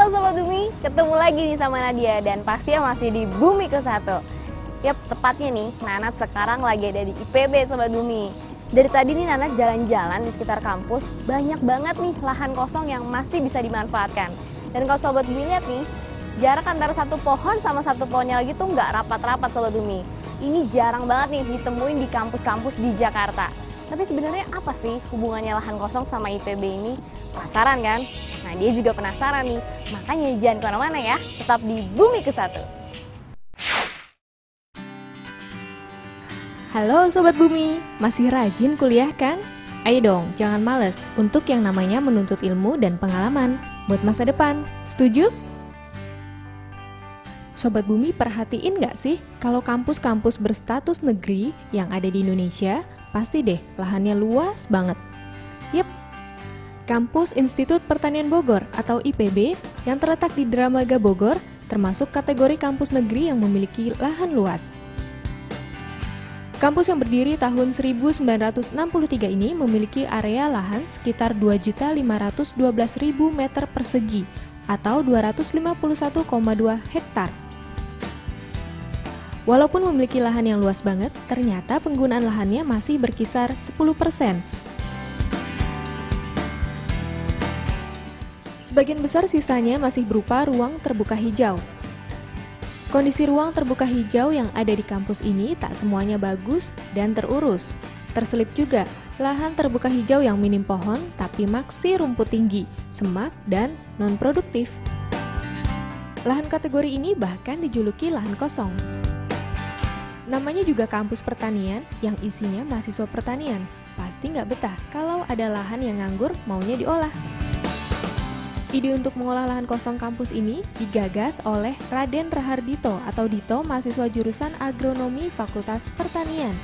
Halo Sobat Bumi, ketemu lagi nih sama Nadia dan pastinya masih di Bumi ke-1. Yap, tepatnya nih, Nanat sekarang lagi ada di IPB Sobat Bumi. Dari tadi nih Nanat jalan-jalan di sekitar kampus, banyak banget nih lahan kosong yang masih bisa dimanfaatkan. Dan kalau Sobat Bumi lihat nih, jarak antara satu pohon sama satu pohonnya lagi tuh nggak rapat-rapat Sobat Bumi. Ini jarang banget nih ditemuin di kampus-kampus di Jakarta. Tapi sebenarnya apa sih hubungannya lahan kosong sama IPB ini? Penasaran kan? Nah, dia juga penasaran nih. Makanya jangan kemana-mana ya, tetap di Bumi ke-1. Halo Sobat Bumi, masih rajin kuliah kan? Ayo dong, jangan males untuk yang namanya menuntut ilmu dan pengalaman buat masa depan. Setuju? Sobat Bumi perhatiin nggak sih kalau kampus-kampus berstatus negeri yang ada di Indonesia, pasti deh lahannya luas banget. Yep, Kampus Institut Pertanian Bogor atau IPB yang terletak di Dramaga Bogor termasuk kategori kampus negeri yang memiliki lahan luas. Kampus yang berdiri tahun 1963 ini memiliki area lahan sekitar 2.512.000 meter persegi atau 251,2 hektar. Walaupun memiliki lahan yang luas banget, ternyata penggunaan lahannya masih berkisar 10%. Sebagian besar sisanya masih berupa ruang terbuka hijau. Kondisi ruang terbuka hijau yang ada di kampus ini tak semuanya bagus dan terurus. Terselip juga lahan terbuka hijau yang minim pohon tapi maksi rumput tinggi, semak, dan non-produktif. Lahan kategori ini bahkan dijuluki lahan kosong. Namanya juga kampus pertanian yang isinya mahasiswa pertanian. Pasti nggak betah kalau ada lahan yang nganggur maunya diolah. Ide untuk mengolah lahan kosong kampus ini digagas oleh Raden Rahardito atau Dito, mahasiswa jurusan Agronomi Fakultas Pertanian.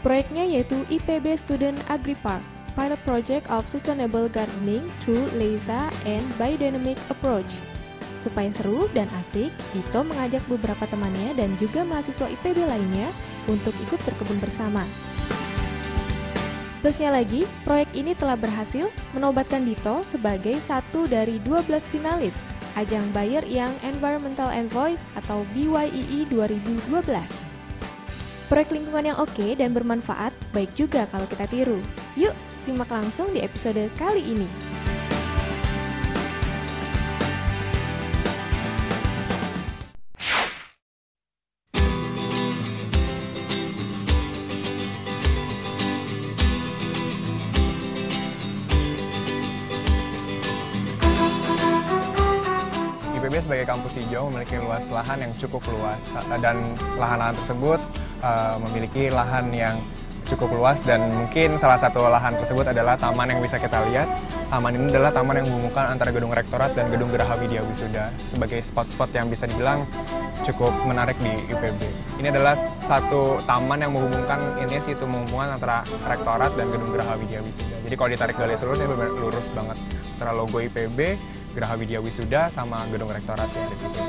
Proyeknya yaitu IPB Student Agri Park, Pilot Project of Sustainable Gardening through LEISA and Biodynamic Approach. Supaya seru dan asik, Dito mengajak beberapa temannya dan juga mahasiswa IPB lainnya untuk ikut berkebun bersama. Plusnya lagi, proyek ini telah berhasil menobatkan Dito sebagai satu dari 12 finalis ajang Bayer Young Environmental Envoy atau BYEE 2012. Proyek lingkungan yang oke dan bermanfaat, baik juga kalau kita tiru. Yuk, simak langsung di episode kali ini. IPB sebagai kampus hijau memiliki luas lahan yang cukup luas dan lahan-lahan tersebut memiliki lahan yang cukup luas dan mungkin salah satu lahan tersebut adalah taman yang bisa kita lihat. Taman ini adalah taman yang menghubungkan antara gedung rektorat dan gedung Geraha Widya Wisuda sebagai spot-spot yang bisa dibilang cukup menarik di IPB. Ini adalah satu taman yang menghubungkan antara rektorat dan gedung Geraha Widya Wisuda. Jadi kalau ditarik garis lurus, ini lurus banget antara logo IPB, Geraha Widya Wisuda, sama gedung rektorat yang ada di IPB.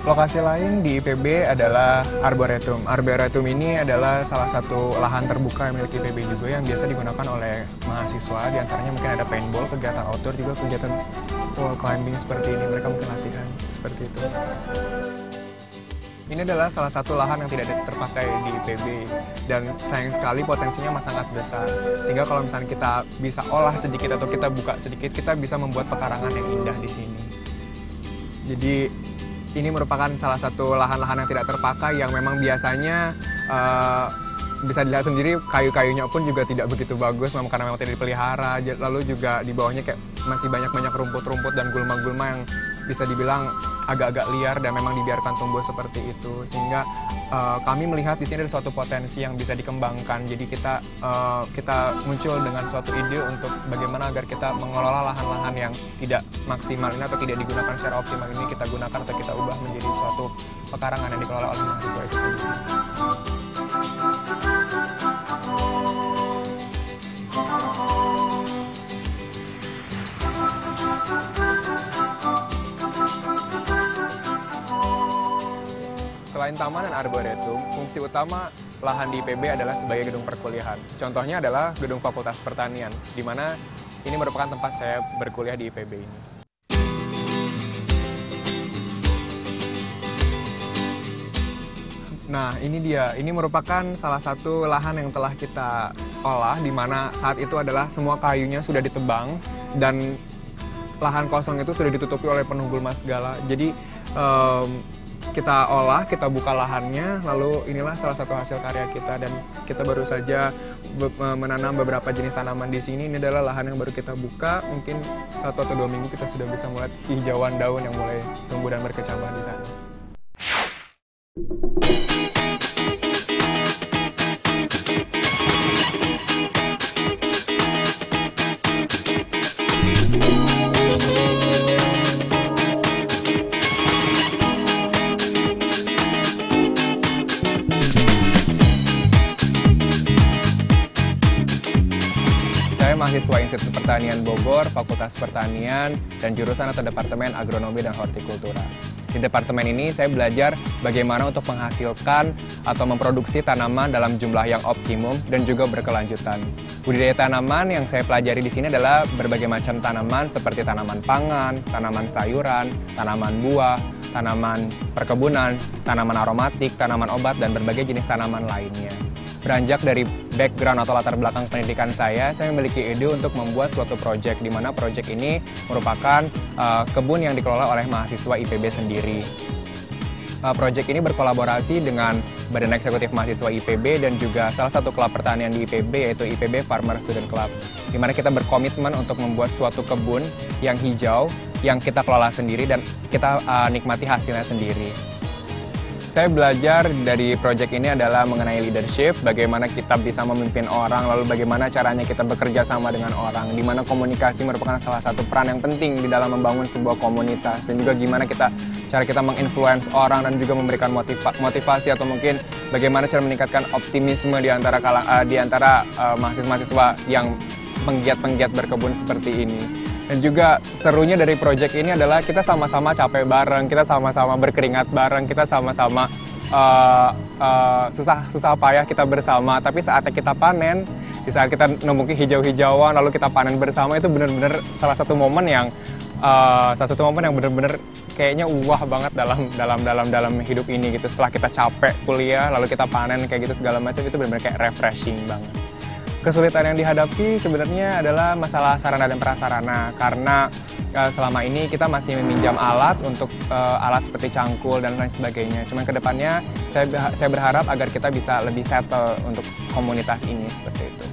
Lokasi lain di IPB adalah Arboretum. Arboretum ini adalah salah satu lahan terbuka yang milik IPB juga yang biasa digunakan oleh mahasiswa. Di antaranya mungkin ada paintball, kegiatan outdoor, juga kegiatan wall climbing seperti ini. Mereka mungkin latihan seperti itu. Ini adalah salah satu lahan yang tidak terpakai di IPB dan sayang sekali potensinya sangat besar. Sehingga kalau misalnya kita bisa olah sedikit atau kita buka sedikit, kita bisa membuat pekarangan yang indah di sini. Jadi ini merupakan salah satu lahan-lahan yang tidak terpakai yang memang biasanya bisa dilihat sendiri kayu-kayunya pun juga tidak begitu bagus karena memang tidak dipelihara. Lalu juga di bawahnya kayak masih banyak rumput-rumput dan gulma-gulma yang bisa dibilang agak-agak liar dan memang dibiarkan tumbuh seperti itu. Sehingga kami melihat di sini ada suatu potensi yang bisa dikembangkan. Jadi kita muncul dengan suatu ide untuk bagaimana agar kita mengelola lahan-lahan yang tidak maksimal ini atau tidak digunakan secara optimal ini, kita gunakan atau kita ubah menjadi suatu pekarangan yang dikelola oleh mahasiswa itu sendiri. Selain taman dan arboretum, fungsi utama lahan di IPB adalah sebagai gedung perkuliahan. Contohnya adalah gedung Fakultas Pertanian, di mana ini merupakan tempat saya berkuliah di IPB ini. Nah, ini dia. Ini merupakan salah satu lahan yang telah kita olah, di mana saat itu adalah semua kayunya sudah ditebang dan lahan kosong itu sudah ditutupi oleh penuh gulma segala. Jadi kita olah, kita buka lahannya, lalu inilah salah satu hasil karya kita, dan kita baru saja menanam beberapa jenis tanaman di sini. Ini adalah lahan yang baru kita buka, mungkin 1 atau 2 minggu kita sudah bisa melihat hijauan daun yang mulai tumbuh dan berkecambah di sana. Saya mahasiswa Institut Pertanian Bogor, Fakultas Pertanian, dan jurusan atau Departemen Agronomi dan Hortikultura. Di departemen ini saya belajar bagaimana untuk menghasilkan atau memproduksi tanaman dalam jumlah yang optimum dan juga berkelanjutan. Budidaya tanaman yang saya pelajari di sini adalah berbagai macam tanaman seperti tanaman pangan, tanaman sayuran, tanaman buah, tanaman perkebunan, tanaman aromatik, tanaman obat, dan berbagai jenis tanaman lainnya. Beranjak dari background atau latar belakang pendidikan saya memiliki ide untuk membuat suatu proyek, di mana proyek ini merupakan kebun yang dikelola oleh mahasiswa IPB sendiri. Proyek ini berkolaborasi dengan Badan Eksekutif Mahasiswa IPB dan juga salah satu klub pertanian di IPB, yaitu IPB Farmer Student Club, di mana kita berkomitmen untuk membuat suatu kebun yang hijau, yang kita kelola sendiri dan kita nikmati hasilnya sendiri. Saya belajar dari proyek ini adalah mengenai leadership, bagaimana kita bisa memimpin orang, lalu bagaimana caranya kita bekerja sama dengan orang, di mana komunikasi merupakan salah satu peran yang penting di dalam membangun sebuah komunitas, dan juga gimana cara kita menginfluence orang dan juga memberikan motivasi atau mungkin bagaimana cara meningkatkan optimisme di antara mahasiswa-mahasiswa yang penggiat-penggiat berkebun seperti ini. Dan juga serunya dari proyek ini adalah kita sama-sama capek bareng, kita sama-sama berkeringat bareng, kita sama-sama susah payah kita bersama. Tapi saatnya kita panen, di saat kita nembuki hijau-hijauan lalu kita panen bersama, itu benar-benar salah satu momen yang benar-benar kayaknya wah banget dalam hidup ini gitu. Setelah kita capek kuliah lalu kita panen kayak gitu segala macam, itu benar-benar kayak refreshing banget. Kesulitan yang dihadapi sebenarnya adalah masalah sarana dan prasarana, karena selama ini kita masih meminjam alat untuk alat seperti cangkul dan lain sebagainya. Cuman kedepannya saya berharap agar kita bisa lebih settle untuk komunitas ini seperti itu.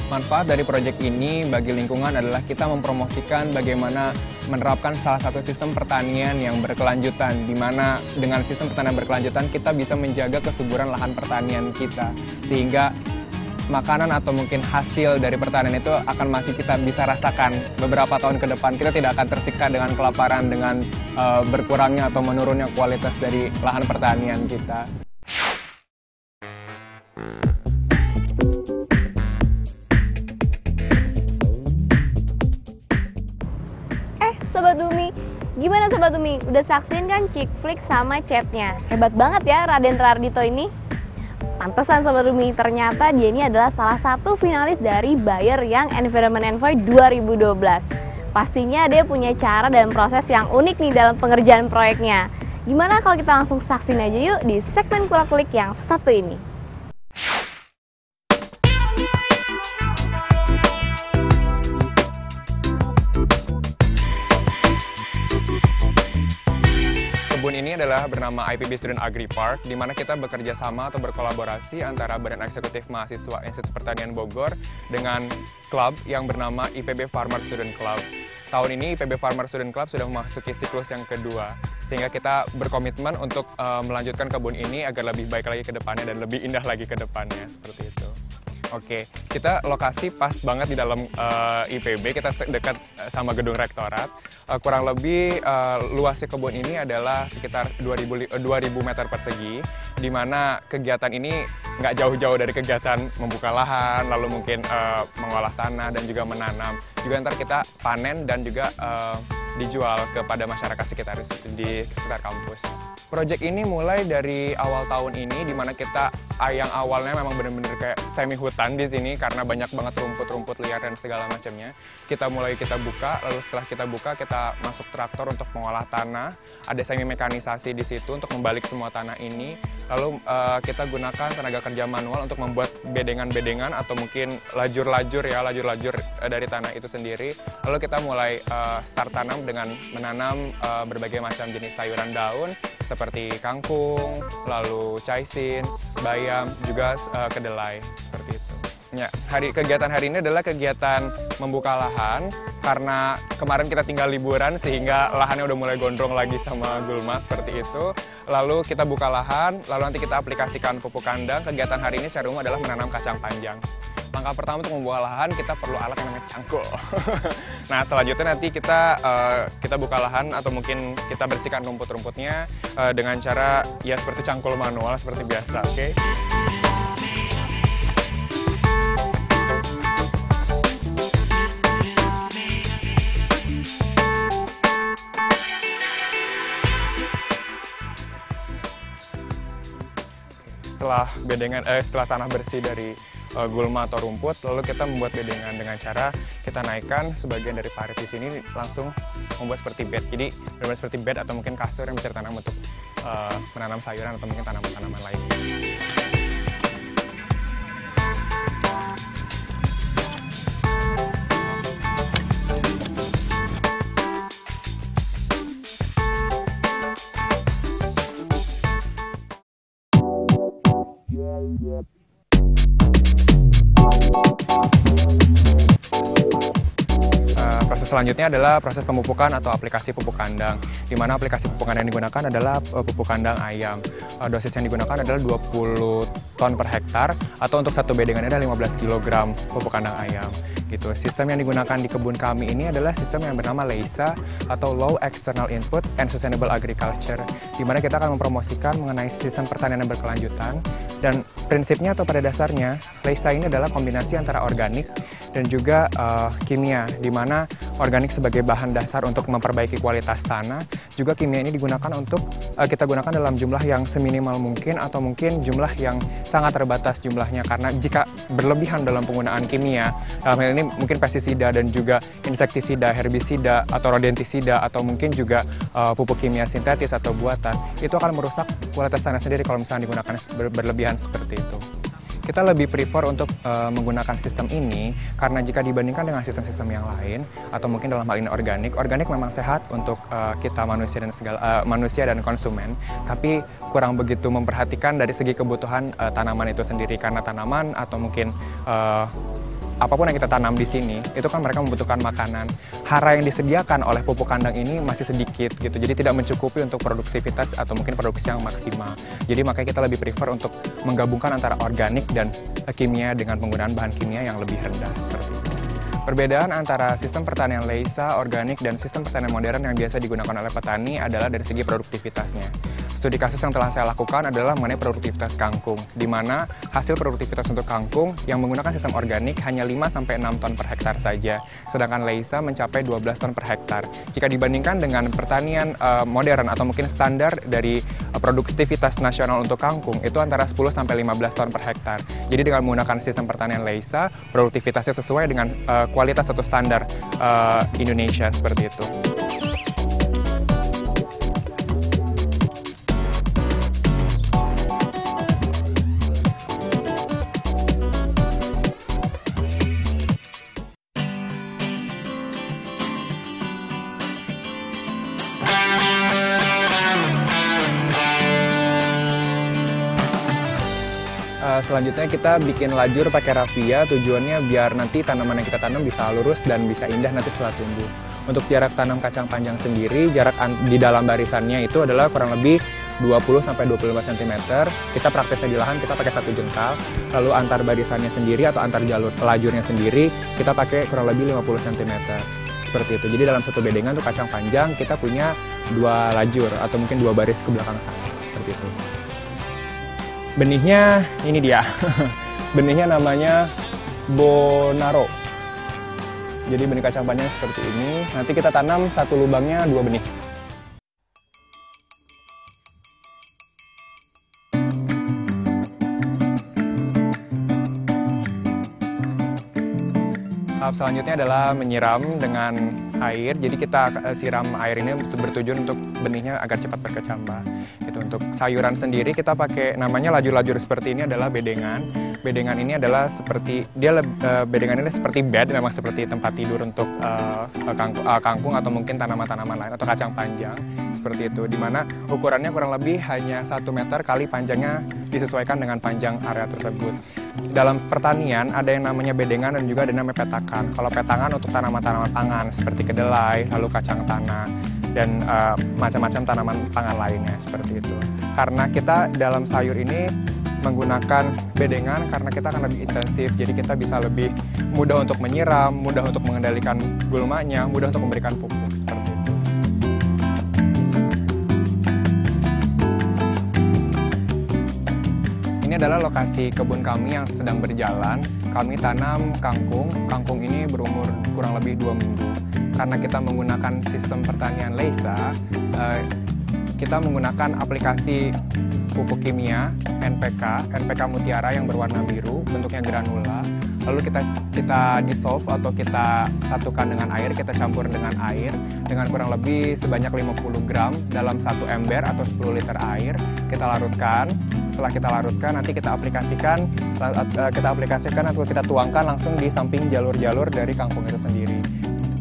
Manfaat dari proyek ini bagi lingkungan adalah kita mempromosikan bagaimana menerapkan salah satu sistem pertanian yang berkelanjutan, di mana dengan sistem pertanian berkelanjutan kita bisa menjaga kesuburan lahan pertanian kita, sehingga makanan atau mungkin hasil dari pertanian itu akan masih kita bisa rasakan beberapa tahun ke depan. Kita tidak akan tersiksa dengan kelaparan, dengan berkurangnya atau menurunnya kualitas dari lahan pertanian kita. Sobat Bumi, gimana Sobat Bumi? Udah saksiin kan chick flick sama chatnya? Hebat banget ya Raden Rardito ini. Pantesan Sobat Bumi, ternyata dia ini adalah salah satu finalis dari Bayer Young Environment Envoy 2012. Pastinya dia punya cara dan proses yang unik nih dalam pengerjaan proyeknya. Gimana kalau kita langsung saksin aja yuk di segmen Kulik-Kulik yang satu ini. Kebun ini adalah bernama IPB Student Agri Park, di mana kita bekerja sama atau berkolaborasi antara Badan Eksekutif Mahasiswa Institut Pertanian Bogor dengan klub yang bernama IPB Farmer Student Club. Tahun ini IPB Farmer Student Club sudah memasuki siklus yang kedua, sehingga kita berkomitmen untuk melanjutkan kebun ini agar lebih baik lagi ke depannya dan lebih indah lagi ke depannya, seperti itu. Oke, kita lokasi pas banget di dalam IPB, kita dekat sama gedung rektorat. Kurang lebih luasnya kebun ini adalah sekitar 2000 meter persegi, di mana kegiatan ini nggak jauh-jauh dari kegiatan membuka lahan, lalu mungkin mengolah tanah dan juga menanam. Juga ntar kita panen dan juga dijual kepada masyarakat sekitar di sekitar kampus. Proyek ini mulai dari awal tahun ini, di mana kita yang awalnya memang benar-benar kayak semi hutan di sini karena banyak banget rumput-rumput liar dan segala macamnya. Kita buka, lalu setelah kita buka kita masuk traktor untuk mengolah tanah. Ada semi mekanisasi di situ untuk membalik semua tanah ini. Lalu kita gunakan tenaga kerja manual untuk membuat bedengan-bedengan atau mungkin lajur-lajur dari tanah itu sendiri. Lalu kita mulai start tanam dengan menanam berbagai macam jenis sayuran daun seperti kangkung, lalu caisin, bayam, juga kedelai, seperti itu. Ya, kegiatan hari ini adalah kegiatan membuka lahan karena kemarin kita tinggal liburan sehingga lahannya udah mulai gondrong lagi sama gulma seperti itu. Lalu kita buka lahan, lalu nanti kita aplikasikan pupuk kandang. Kegiatan hari ini secara umum adalah menanam kacang panjang. Langkah pertama untuk membuka lahan, kita perlu alat yang namanya cangkul. Nah, selanjutnya nanti kita buka lahan atau mungkin kita bersihkan rumput-rumputnya dengan cara ya seperti cangkul manual seperti biasa, oke? Setelah tanah bersih dari gulma atau rumput, lalu kita membuat bedengan dengan cara kita naikkan sebagian dari parit di sini langsung membuat seperti bed. Jadi benar-benar seperti bed atau mungkin kasur yang bisa ditanam untuk menanam sayuran atau mungkin tanaman-tanaman lainnya. Proses selanjutnya adalah proses pemupukan atau aplikasi pupuk kandang, di mana aplikasi pupuk kandang yang digunakan adalah pupuk kandang ayam. Dosis yang digunakan adalah 20 ton per hektar, atau untuk satu bedengannya ada 15 kg pupuk kandang ayam. Gitu. Sistem yang digunakan di kebun kami ini adalah sistem yang bernama LEISA atau Low External Input and Sustainable Agriculture, di mana kita akan mempromosikan mengenai sistem pertanian yang berkelanjutan. Dan prinsipnya atau pada dasarnya, LEISA ini adalah kombinasi antara organik dan juga kimia, di mana organik sebagai bahan dasar untuk memperbaiki kualitas tanah, juga kimia ini digunakan untuk kita gunakan dalam jumlah yang seminimal mungkin atau mungkin jumlah yang sangat terbatas jumlahnya, karena jika berlebihan dalam penggunaan kimia, dalam hal ini mungkin pestisida dan juga insektisida, herbisida atau rodentisida atau mungkin juga pupuk kimia sintetis atau buatan, itu akan merusak kualitas tanah sendiri kalau misalnya digunakan berlebihan seperti itu. Kita lebih prefer untuk menggunakan sistem ini karena jika dibandingkan dengan sistem-sistem yang lain atau mungkin dalam hal ini organik memang sehat untuk kita manusia dan konsumen, tapi kurang begitu memperhatikan dari segi kebutuhan tanaman itu sendiri, karena tanaman atau mungkin apapun yang kita tanam di sini, itu kan mereka membutuhkan makanan. Hara yang disediakan oleh pupuk kandang ini masih sedikit gitu, jadi tidak mencukupi untuk produktivitas atau mungkin produksi yang maksimal. Jadi makanya kita lebih prefer untuk menggabungkan antara organik dan kimia dengan penggunaan bahan kimia yang lebih rendah seperti itu. Perbedaan antara sistem pertanian LEISA, organik, dan sistem pertanian modern yang biasa digunakan oleh petani adalah dari segi produktivitasnya. Studi kasus yang telah saya lakukan adalah mengenai produktivitas kangkung, di mana hasil produktivitas untuk kangkung yang menggunakan sistem organik hanya 5-6 ton per hektar saja, sedangkan LEISA mencapai 12 ton per hektar. Jika dibandingkan dengan pertanian modern atau mungkin standar dari produktivitas nasional untuk kangkung, itu antara 10-15 ton per hektar. Jadi dengan menggunakan sistem pertanian LEISA, produktivitasnya sesuai dengan kualitas atau standar Indonesia seperti itu. Selanjutnya kita bikin lajur pakai raffia, tujuannya biar nanti tanaman yang kita tanam bisa lurus dan bisa indah nanti setelah tumbuh. Untuk jarak tanam kacang panjang sendiri, jarak di dalam barisannya itu adalah kurang lebih 20-25 cm. Kita praktisnya di lahan, kita pakai 1 jengkal. Lalu antar barisannya sendiri atau antar lajurnya sendiri, kita pakai kurang lebih 50 cm. Seperti itu. Jadi dalam satu bedengan untuk kacang panjang, kita punya 2 lajur atau mungkin 2 baris ke belakang sana. Seperti itu. Benihnya ini dia. Benihnya namanya Bonaro. Jadi benih kacang panjang seperti ini. Nanti kita tanam satu lubangnya 2 benih. Tahap selanjutnya adalah menyiram dengan air. Jadi kita siram air ini bertujuan untuk benihnya agar cepat berkecambah. Itu untuk sayuran sendiri kita pakai namanya lajur-lajur seperti ini adalah bedengan. Bedengan ini adalah seperti bedengan ini seperti bed, memang seperti tempat tidur untuk kangkung atau mungkin tanaman-tanaman lain atau kacang panjang seperti itu. Dimana ukurannya kurang lebih hanya 1 meter kali panjangnya disesuaikan dengan panjang area tersebut. Dalam pertanian ada yang namanya bedengan dan juga ada yang namanya petakan. Kalau petakan untuk tanaman-tanaman pangan seperti kedelai, lalu kacang tanah, dan macam-macam tanaman pangan lainnya seperti itu. Karena kita dalam sayur ini menggunakan bedengan karena kita akan lebih intensif, jadi kita bisa lebih mudah untuk menyiram, mudah untuk mengendalikan gulmanya, mudah untuk memberikan pupuk seperti itu. Ini adalah lokasi kebun kami yang sedang berjalan. Kami tanam kangkung. Kangkung ini berumur kurang lebih 2 minggu. Karena kita menggunakan sistem pertanian Leisa, kita menggunakan aplikasi pupuk kimia NPK Mutiara yang berwarna biru, bentuknya granula. Lalu kita dissolve atau kita satukan dengan air, kita campur dengan air dengan kurang lebih sebanyak 50 gram dalam 1 ember atau 10 liter air. Kita larutkan. Setelah kita larutkan, nanti kita aplikasikan atau kita tuangkan langsung di samping jalur-jalur dari kangkung itu sendiri.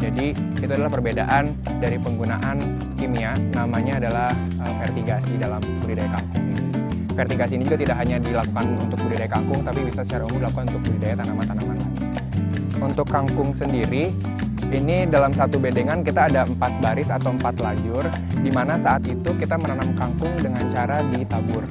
Jadi itu adalah perbedaan dari penggunaan kimia, namanya adalah vertigasi dalam budidaya kangkung ini. Vertigasi ini juga tidak hanya dilakukan untuk budidaya kangkung, tapi bisa secara umum dilakukan untuk budidaya tanaman-tanaman lain. Untuk kangkung sendiri, ini dalam satu bedengan kita ada 4 baris atau 4 lajur, di mana saat itu kita menanam kangkung dengan cara ditabur.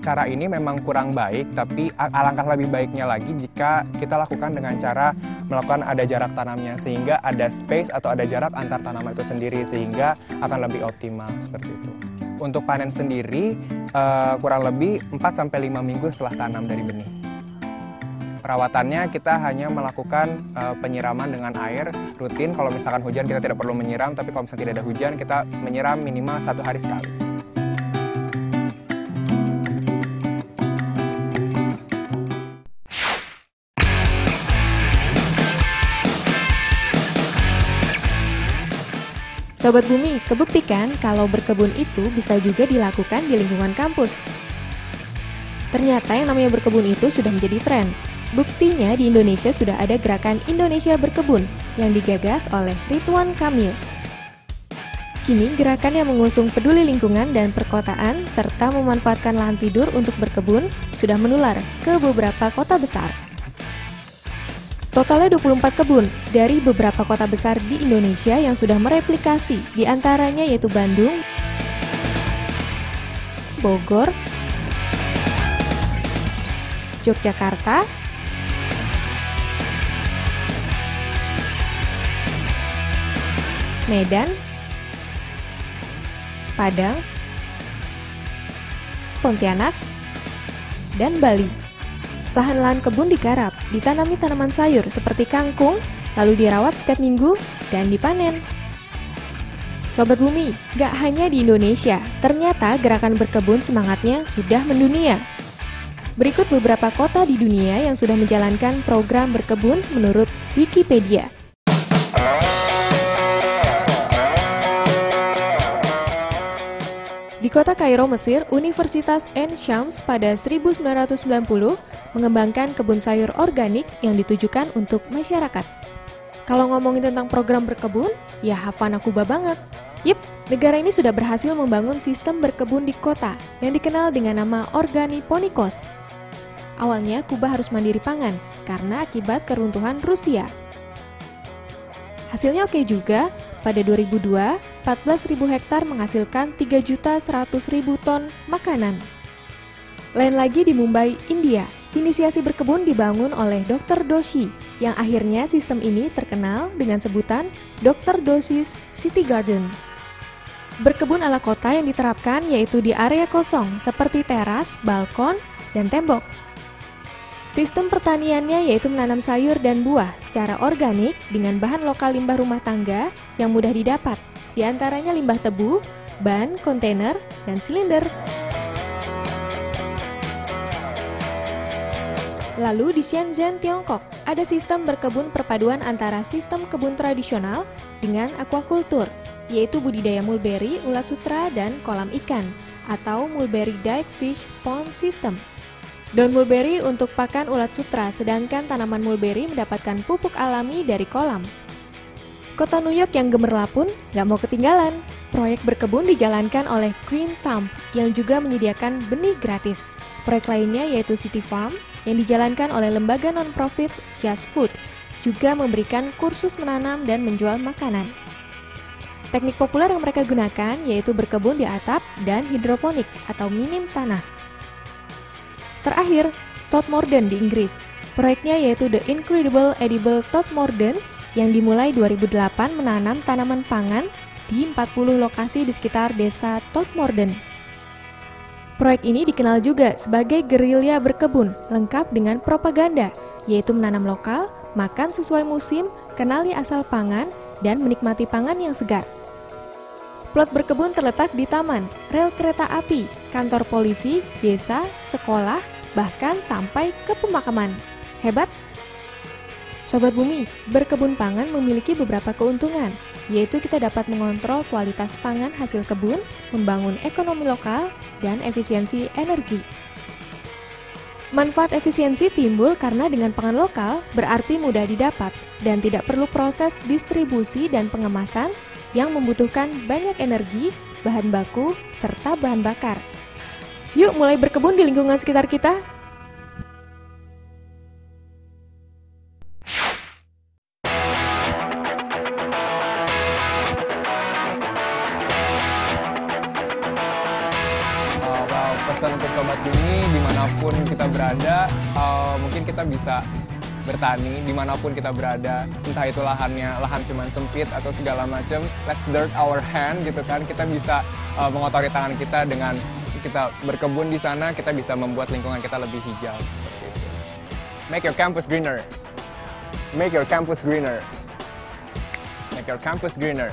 Cara ini memang kurang baik, tapi alangkah lebih baiknya lagi jika kita lakukan dengan cara melakukan ada jarak tanamnya, sehingga ada space atau ada jarak antar tanaman itu sendiri, sehingga akan lebih optimal seperti itu. Untuk panen sendiri, kurang lebih 4-5 minggu setelah tanam dari benih. Perawatannya kita hanya melakukan penyiraman dengan air rutin. Kalau misalkan hujan kita tidak perlu menyiram, tapi kalau misalkan tidak ada hujan kita menyiram minimal 1 hari sekali. Sobat Bumi, kebuktikan kalau berkebun itu bisa juga dilakukan di lingkungan kampus. Ternyata yang namanya berkebun itu sudah menjadi tren. Buktinya di Indonesia sudah ada gerakan Indonesia Berkebun yang digagas oleh Ridwan Kamil. Kini gerakan yang mengusung peduli lingkungan dan perkotaan serta memanfaatkan lahan tidur untuk berkebun sudah menular ke beberapa kota besar. Totalnya 24 kebun dari beberapa kota besar di Indonesia yang sudah mereplikasi, diantaranya yaitu Bandung, Bogor, Yogyakarta, Medan, Padang, Pontianak, dan Bali. Lahan-lahan kebun digarap, ditanami tanaman sayur seperti kangkung, lalu dirawat setiap minggu, dan dipanen. Sobat Bumi, gak hanya di Indonesia, ternyata gerakan berkebun semangatnya sudah mendunia. Berikut beberapa kota di dunia yang sudah menjalankan program berkebun menurut Wikipedia. Di kota Kairo, Mesir, Universitas Ain Shams pada 1990 mengembangkan kebun sayur organik yang ditujukan untuk masyarakat. Kalau ngomongin tentang program berkebun, ya Havana Kuba banget. Yep, negara ini sudah berhasil membangun sistem berkebun di kota yang dikenal dengan nama Organiponikos. Awalnya Kuba harus mandiri pangan karena akibat keruntuhan Rusia. Hasilnya oke juga, pada 2002, 14.000 hektar menghasilkan 3.100.000 ton makanan. Lain lagi di Mumbai, India, inisiasi berkebun dibangun oleh Dr. Doshi, yang akhirnya sistem ini terkenal dengan sebutan Dr. Doshi's City Garden. Berkebun ala kota yang diterapkan yaitu di area kosong seperti teras, balkon, dan tembok. Sistem pertaniannya yaitu menanam sayur dan buah secara organik dengan bahan lokal limbah rumah tangga yang mudah didapat, di antaranya limbah tebu, ban, kontainer, dan silinder. Lalu di Shenzhen, Tiongkok, ada sistem berkebun perpaduan antara sistem kebun tradisional dengan aquaculture, yaitu budidaya mulberry, ulat sutra, dan kolam ikan, atau mulberry dyke fish pond system. Daun mulberry untuk pakan ulat sutra, sedangkan tanaman mulberry mendapatkan pupuk alami dari kolam. Kota New York yang gemerlap pun nggak mau ketinggalan. Proyek berkebun dijalankan oleh Green Thumb yang juga menyediakan benih gratis. Proyek lainnya yaitu City Farm yang dijalankan oleh lembaga non-profit Just Food, juga memberikan kursus menanam dan menjual makanan. Teknik populer yang mereka gunakan yaitu berkebun di atap dan hidroponik atau minim tanah. Terakhir, Todmorden di Inggris. Proyeknya yaitu The Incredible Edible Todmorden yang dimulai 2008 menanam tanaman pangan di 40 lokasi di sekitar desa Todmorden. Proyek ini dikenal juga sebagai gerilya berkebun, lengkap dengan propaganda, yaitu menanam lokal, makan sesuai musim, kenali asal pangan, dan menikmati pangan yang segar. Plot berkebun terletak di taman, rel kereta api, kantor polisi, desa, sekolah, bahkan sampai ke pemakaman. Hebat? Sobat Bumi, berkebun pangan memiliki beberapa keuntungan, yaitu kita dapat mengontrol kualitas pangan hasil kebun, membangun ekonomi lokal, dan efisiensi energi. Manfaat efisiensi timbul karena dengan pangan lokal berarti mudah didapat dan tidak perlu proses distribusi dan pengemasan yang membutuhkan banyak energi, bahan baku, serta bahan bakar. Yuk mulai berkebun di lingkungan sekitar kita. Pesan untuk Sobat Bumi, dimanapun kita berada, mungkin kita bisa bertani dimanapun kita berada, entah itu lahan cuman sempit atau segala macam. Let's dirt our hand gitu kan, kita bisa mengotori tangan kita dengan kita berkebun di sana, kita bisa membuat lingkungan kita lebih hijau. Seperti itu. Make your campus greener. Make your campus greener. Make your campus greener.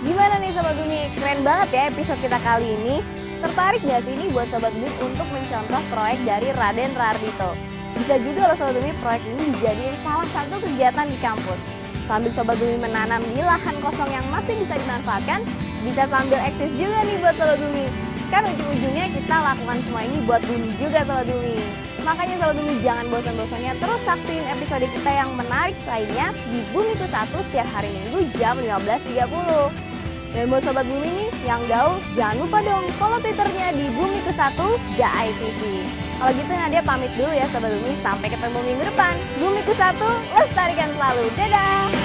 Gimana nih Sobat Bumi? Keren banget ya episode kita kali ini. Tertarik nggak sih ini buat Sobat Bumi untuk mencontoh proyek dari Raden Rardito? Bisa juga loh Sobat Bumi, proyek ini dijadiin salah satu kegiatan di kampus. Sambil Sobat Bumi menanam di lahan kosong yang masih bisa dimanfaatkan, bisa sambil eksis juga nih buat Sobat Bumi. Kan ujung-ujungnya kita lakukan semua ini buat bumi juga Sobat Bumi. Makanya Sobat Bumi jangan bosan-bosannya terus saksiin episode kita yang menarik lainnya di Bumiku 1 setiap hari Minggu jam 15.30. Dan buat Sobat Bumi nih yang jauh, jangan lupa dong follow Twitternya di Bumiku 1 JAI.TV. Kalau gitu Nadia pamit dulu ya Sobat Bumi, sampai ketemu minggu depan. Bumiku 1, lestarikan selalu. Dadah!